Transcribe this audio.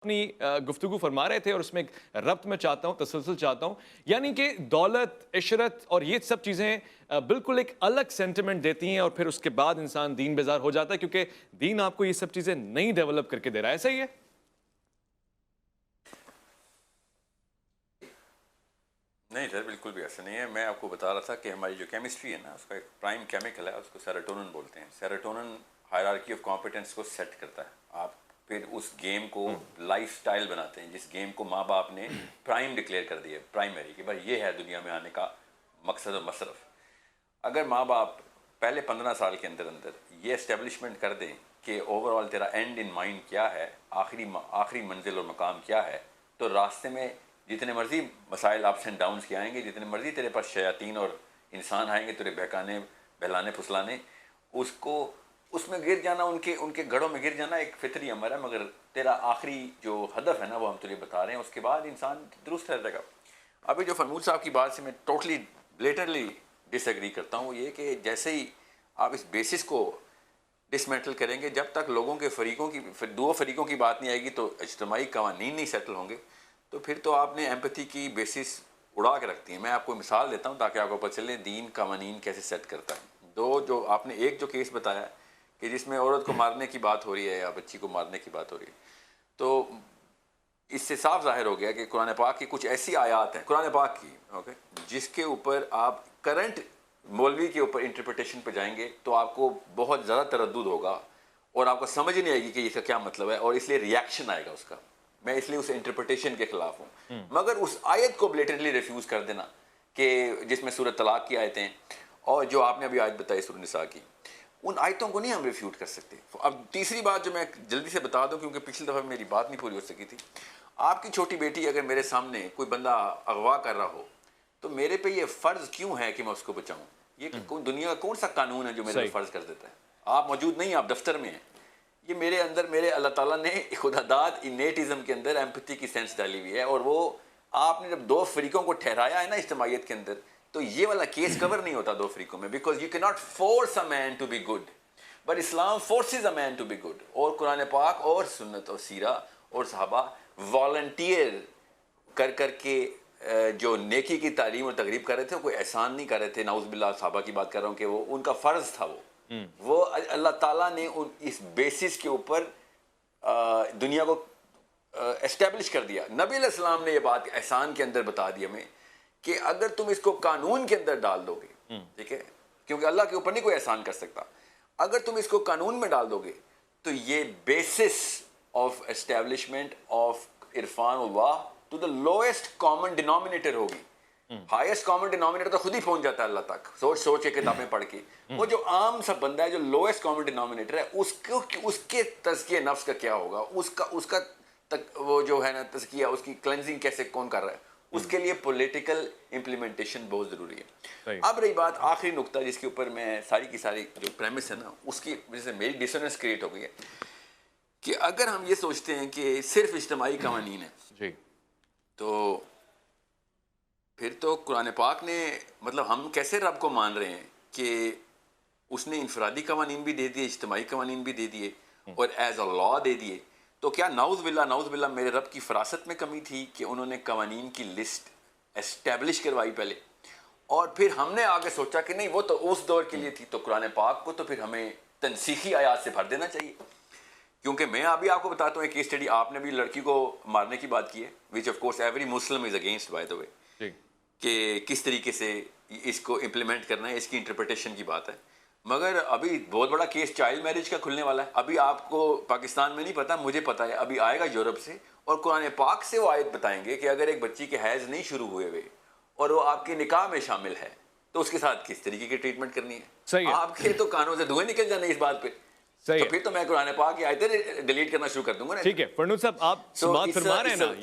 اپنی گفتگو فرما رہے تھے اور اس میں ایک ربط میں چاہتا ہوں، تسلسل چاہتا ہوں، یعنی کہ دولت، عشرت اور یہ سب چیزیں بالکل ایک الگ سینٹیمنٹ دیتی ہیں اور پھر اس کے بعد انسان دین بیزار ہو جاتا ہے کیونکہ دین آپ کو یہ سب چیزیں نہیں ڈیولپ کر کے دے رہا ہے. ایسا ہی ہے؟ نہیں سر، بالکل بھی ایسا نہیں ہے. میں آپ کو بتا رہا تھا کہ ہماری جو کیمسٹری ہے نا، اس کا ایک پرائم کیمیکل ہے، اس کو سیروٹونن بولتے ہیں. سیروٹونن ہائرارکی آف کمپیٹنس کو سیٹ کرتا ہے. آپ پھر اس گیم کو لائف سٹائل بناتے ہیں جس گیم کو ماں باپ نے پرائم ڈکلیئر کر دیا، پرائمری، کہ بھائی یہ ہے دنیا میں آنے کا مقصد و مصرف. اگر ماں باپ پہلے 15 سال کے اندر یہ اسٹیبلشمنٹ کر دیں کہ اوور آل تیرا اینڈ ان مائنڈ کیا ہے، آخری منزل اور مقام کیا ہے، تو راستے میں جتنے مرضی مسائل اپس اینڈ ڈاؤنس کے آئیں گے، جتنے مرضی تیرے پاس شیاطین اور انسان آئیں گے تیرے بہکانے، بہلانے، پھسلانے، اس میں گر جانا، ان کے گڑھوں میں گر جانا ایک فطری امر ہے. مگر تیرا آخری جو ہدف ہے نا، وہ ہم تجھے بتا رہے ہیں، اس کے بعد انسان درست رہ جائے گا. ابھی جو فرمود صاحب کی بات سے میں ٹوٹلی بلیٹرلی ڈس ایگری کرتا ہوں، یہ کہ جیسے ہی آپ اس بیسس کو ڈسمینٹل کریں گے، جب تک لوگوں کے دو فریقوں کی بات نہیں آئے گی تو اجتماعی قوانین نہیں سیٹل ہوں گے. تو پھر تو آپ نے ایمپتھی کی بیسس اڑا کے رکھتی ہیں. میں آپ کو مثال دیتا ہوں تاکہ آپ کو پتہ چلے دین قوانین کیسے سیٹ کرتا ہے. جو آپ نے ایک جو کیس بتایا کہ جس میں عورت کو مارنے کی بات ہو رہی ہے یا بچی کو مارنے کی بات ہو رہی ہے، تو اس سے صاف ظاہر ہو گیا کہ قرآن پاک کی کچھ ایسی آیات ہیں، قرآن پاک کی، اوکے، جس کے اوپر آپ کرنٹ مولوی کے اوپر انٹرپریٹیشن پہ جائیں گے تو آپ کو بہت زیادہ تردد ہوگا اور آپ کو سمجھ نہیں آئے گی کہ اس کا کیا مطلب ہے، اور اس لیے ریاکشن آئے گا اس کا. میں اس لیے اس انٹرپریٹیشن کے خلاف ہوں. مگر اس آیت کو بلیٹنٹلی ریفیوز کر دینا کہ جس میں سورۃ طلاق کی آیتیں اور جو آپ نے ابھی آیت بتائی سورۃ نساء کی، ان آیتوں کو نہیں ہم ریفیوٹ کر سکتے. اب تیسری بات جو میں جلدی سے بتا دوں کیونکہ پچھلی دفعہ میری بات نہیں پوری ہو سکی تھی. آپ کی چھوٹی بیٹی اگر میرے سامنے کوئی بندہ اغوا کر رہا ہو تو میرے پہ یہ فرض کیوں ہے کہ میں اس کو بچاؤں؟ یہ دنیا کا کون سا قانون ہے جو میرے پہ فرض کر دیتا ہے؟ آپ موجود نہیں، آپ دفتر میں ہیں. یہ میرے اندر، میرے اللہ تعالیٰ نے خدا داد انیٹزم کے اندر ایمپتھی کی سینس ڈالی ہوئی ہے. اور وہ آپ نے جب دو فریقوں کو ٹھہرایا ہے نا اجتماعیت کے اندر، تو یہ والا کیس کور نہیں ہوتا دو فریقوں میں، because you can not force a man to be good, but Islam forces a man to be good. اور قرآن پاک اور سنت اور سیرہ اور صحابہ والنٹیئر کر کے جو نیکی کی تعلیم اور تقریب کر رہے تھے، کوئی احسان نہیں کر رہے تھے. نعوذ باللہ، صحابہ کی بات کر رہا ہوں کہ وہ ان کا فرض تھا. وہ اللہ تعالیٰ نے اس بیسس کے اوپر دنیا کو اسٹیبلش کر دیا. نبی علیہ السلام نے یہ بات احسان کے اندر بتا دی ہمیں کہ اگر تم اس کو قانون کے اندر ڈال دو گے، ٹھیک ہے، کیونکہ اللہ کے اوپر نہیں کوئی احسان کر سکتا، اگر تم اس کو قانون میں ڈال دو گے تو یہ بیسس آف اسٹیبلشمنٹ آف عرفان اللہ to the lowest common denominator ہوگی. ہائیسٹ کامن ڈینومینیٹر تو خود ہی پہنچ جاتا ہے اللہ تک، سوچ کے کتابیں پڑھ کے. وہ جو عام سا بندہ ہے جو لوئسٹ کامن ڈینومینیٹر ہے، اس کے تزکیہ نفس کا کیا ہوگا، اس کا وہ جو ہے نا تزکیہ، اس کی کلینزنگ کیسے کون کر رہا ہے؟ اس کے لیے پولیٹیکل امپلیمنٹیشن بہت ضروری ہے. اب رہی بات آخری نقطہ جس کے اوپر میں ساری کی ساری جو پریمس ہے نا، اس کی وجہ سے میری ڈسوننس کریٹ ہو گئی ہے کہ اگر ہم یہ سوچتے ہیں کہ صرف اجتماعی قوانین ہیں تو پھر تو قرآن پاک نے، مطلب ہم کیسے رب کو مان رہے ہیں کہ اس نے انفرادی قوانین بھی دے دیے، اجتماعی قوانین بھی دے دیے اور ایز اے لا دے دیے. تو کیا نعوذ باللہ میرے رب کی فراست میں کمی تھی کہ انہوں نے قوانین کی لسٹ اسٹیبلش کروائی پہلے، اور پھر ہم نے آگے سوچا کہ نہیں وہ تو اس دور کے لیے تھی، تو قرآن پاک کو تو پھر ہمیں تنسیخی آیات سے بھر دینا چاہیے. کیونکہ میں ابھی آپ کو بتاتا ہوں ایک کیس اسٹڈی، آپ نے بھی لڑکی کو مارنے کی بات کی ہے، which of course every Muslim is against by the way, کہ کس طریقے سے اس کو امپلیمنٹ کرنا ہے، اس کی انٹرپریٹیشن کی بات ہے. مگر ابھی بہت بڑا کیس چائلڈ میرج کا کھلنے والا ہے. ابھی آپ کو پاکستان میں نہیں پتا، مجھے پتا ہے، ابھی آئے گا یورپ سے، اور قرآن پاک سے وہ آیت بتائیں گے کہ اگر ایک بچی کے حیض نہیں شروع ہوئے ہوئے اور وہ آپ کے نکاح میں شامل ہے تو اس کے ساتھ کس طریقے کی ٹریٹمنٹ کرنی ہے. آپ کے تو کانوں سے دھوئیں نکل جانے اس بات پہ. تو پھر تو میں قرآن پاک کی آیتیں ڈیلیٹ کرنا شروع کر دوں گا نا. ٹھیک ہے فرنود صاحب، آپ بات فرما رہے ہیں نا.